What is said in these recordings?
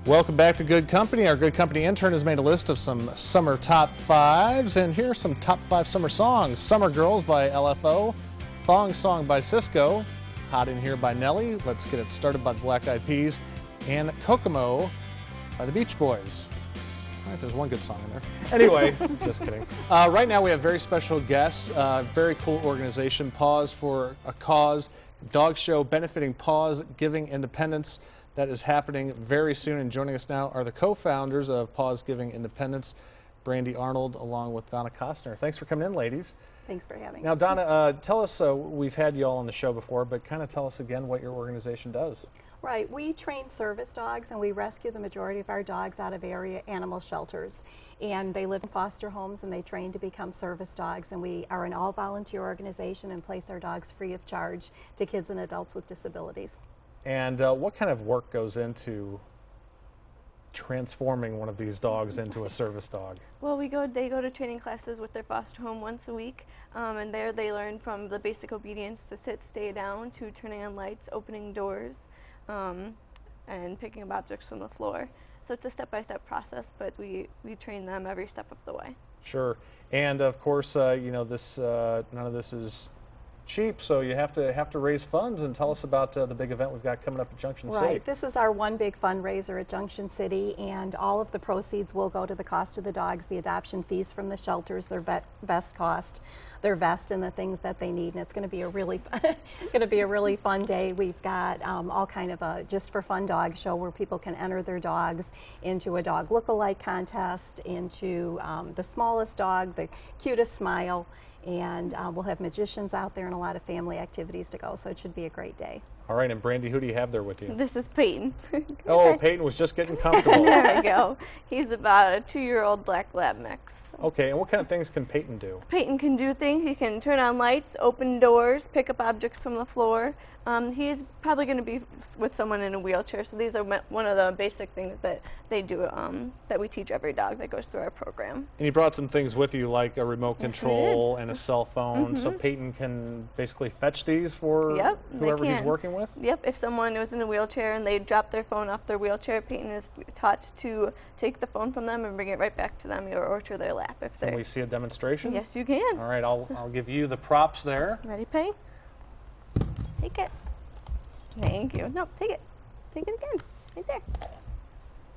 Welcome back to Good Company. Our Good Company intern has made a list of some summer top fives, and here's some top 5 summer songs. Summer Girls by LFO, Thong Song by Cisco, Hot in Here by Nelly, Let's Get It Started by the Black Eyed Peas, and Kokomo by the Beach Boys. All right, there's one good song in there. Anyway, just kidding. Right now we have very special guests, very cool organization, Paws for a Cause, dog show benefiting Paws, Giving Independence. That is happening very soon, and joining us now are the co-founders of Paws Giving Independence, Brandy Arnold, along with Donna Costner. Thanks for coming in, ladies. Thanks for having Now, us. Donna, tell us, we've had you all on the show before, but kind of tell us again what your organization does. Right, we train service dogs, and we rescue the majority of our dogs out of area animal shelters. And they live in foster homes, and they train to become service dogs. And we are an all-volunteer organization and place our dogs free of charge to kids and adults with disabilities. And what kind of work goes into transforming one of these dogs into a service dog? Well, they go to training classes with their foster home once a week, and there they learn from the basic obedience to sit, stay down, to turning on lights, opening doors, and picking up objects from the floor. So it's a step-by-step process, but we train them every step of the way. Sure. And of course, you know, none of this is cheap, so you have to raise funds. And tell us about the big event we've got coming up at Junction City. Right, this is our one big fundraiser at Junction City, and all of the proceeds will go to the cost of the dogs, the adoption fees from the shelters, their vest cost, their vest, and the things that they need. And it's going to be a really fun day. We've got all kind of a just for fun dog show where people can enter their dogs into a dog look-alike contest, into the smallest dog, the cutest smile. And we'll have magicians out there and a lot of family activities to go, so it should be a great day. All right, and Brandy, who do you have there with you? This is Peyton. Oh, Peyton was just getting comfortable. There we go. He's about a 2-year-old black lab mix. Okay, and what kind of things can Peyton do? Peyton can do things. He can turn on lights, open doors, pick up objects from the floor. He's probably going to be with someone in a wheelchair, so these are one of the basic things that they do, that we teach every dog that goes through our program. And you brought some things with you, like a remote control and a cell phone, so Mhm. Peyton can basically fetch these for Yep, whoever they he's can. working with? Yep, if someone was in a wheelchair and they dropped their phone off their wheelchair, Peyton is taught to take the phone from them and bring it right back to them or to their lap if they're... Can we see a demonstration? Yes, you can. All right, I'll give you the props there. Ready, Peyton? Take it. Thank you. No, take it. Take it again. Right there.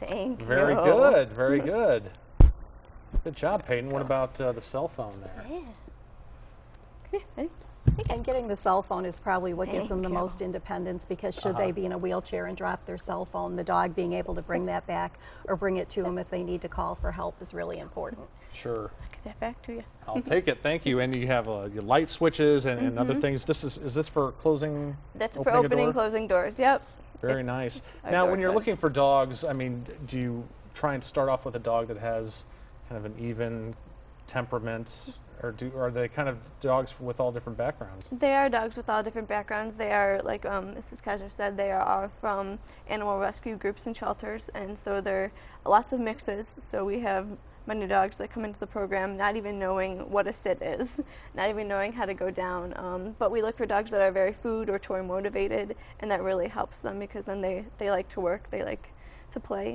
Thank you. Very good, very good. Good job, Peyton. What about the cell phone there? Yeah. Come here, ready? And getting the cell phone is probably what gives them the Thank you. most independence, because should they be in a wheelchair and drop their cell phone, the dog being able to bring that back or bring it to them if they need to call for help is really important. Sure. Get that back to you. I'll take it, thank you. And you have your light switches and other things. Is this for closing? That's for opening and closing doors. Yep. Very It's nice. our Now, door when you're tug. looking for dogs, I mean, do you try and start off with a dog that has kind of an even temperament, or are they kind of dogs with all different backgrounds? They are dogs with all different backgrounds. They are, like Mrs. Kaiser said, they are from animal rescue groups and shelters, and so they're lots of mixes. So we have many dogs that come into the program not even knowing what a sit is, not even knowing how to go down. But we look for dogs that are very food or toy motivated, and that really helps them, because then they like to work, they like to play.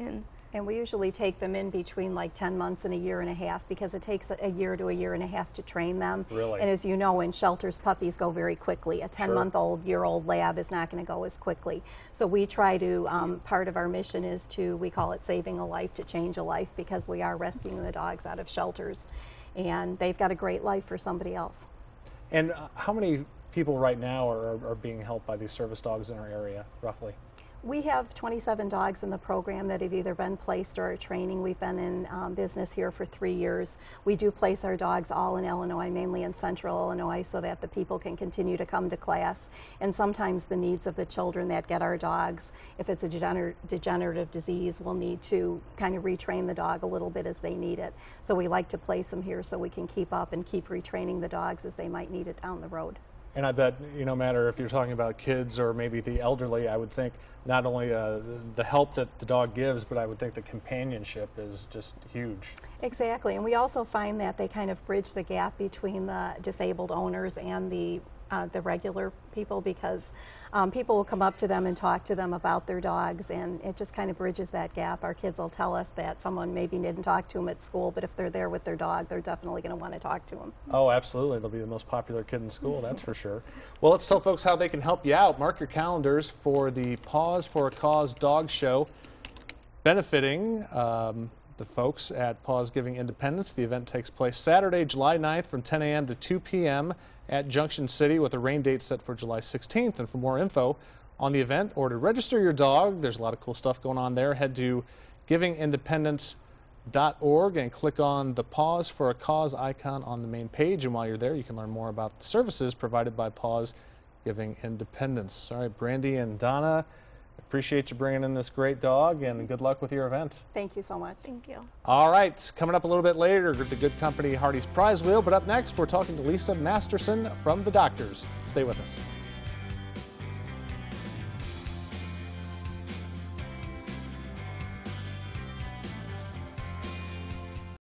And we usually take them in between like 10 months and a year and a half, because it takes a year to a year and a half to train them. Really? And as you know, in shelters, puppies go very quickly. A 10-month-old, year-old lab is not going to go as quickly. So we try to, part of our mission is to, we call it saving a life to change a life, because we are rescuing the dogs out of shelters. And they've got a great life for somebody else. And how many people right now are being helped by these service dogs in our area, roughly? We have 27 dogs in the program that have either been placed or are training. We've been in business here for 3 years. We do place our dogs all in Illinois, mainly in central Illinois, so that the people can continue to come to class. And sometimes the needs of the children that get our dogs, if it's a degenerative disease, we'll need to kind of retrain the dog a little bit as they need it. So we like to place them here so we can keep up and keep retraining the dogs as they might need it down the road. And I bet, no matter if you're talking about kids or maybe the elderly, I would think not only the help that the dog gives, but I would think the companionship is just huge. Exactly, and we also find that they kind of bridge the gap between the disabled owners and the regular people, because people will come up to them and talk to them about their dogs, and it just kind of bridges that gap. Our kids will tell us that someone maybe didn't talk to them at school, but if they're there with their dog, they're definitely going to want to talk to them. Oh, absolutely. They'll be the most popular kid in school, that's for sure. Well, let's tell folks how they can help you out. Mark your calendars for the Paws for a Cause Dog Show, benefiting the folks at Paws Giving Independence. The event takes place Saturday, July 9th from 10 a.m. to 2 p.m. at Junction City, with a rain date set for July 16th. And for more info on the event or to register your dog, there's a lot of cool stuff going on there. Head to givingindependence.org and click on the Paws for a Cause icon on the main page. And while you're there, you can learn more about the services provided by Paws Giving Independence. All right, Brandy and Donna, appreciate you bringing in this great dog, and good luck with your event. Thank you so much. Thank you. All right, coming up a little bit later, the good company Hardy's Prize Wheel, but up next we're talking to Lisa Masterson from the Doctors. Stay with us.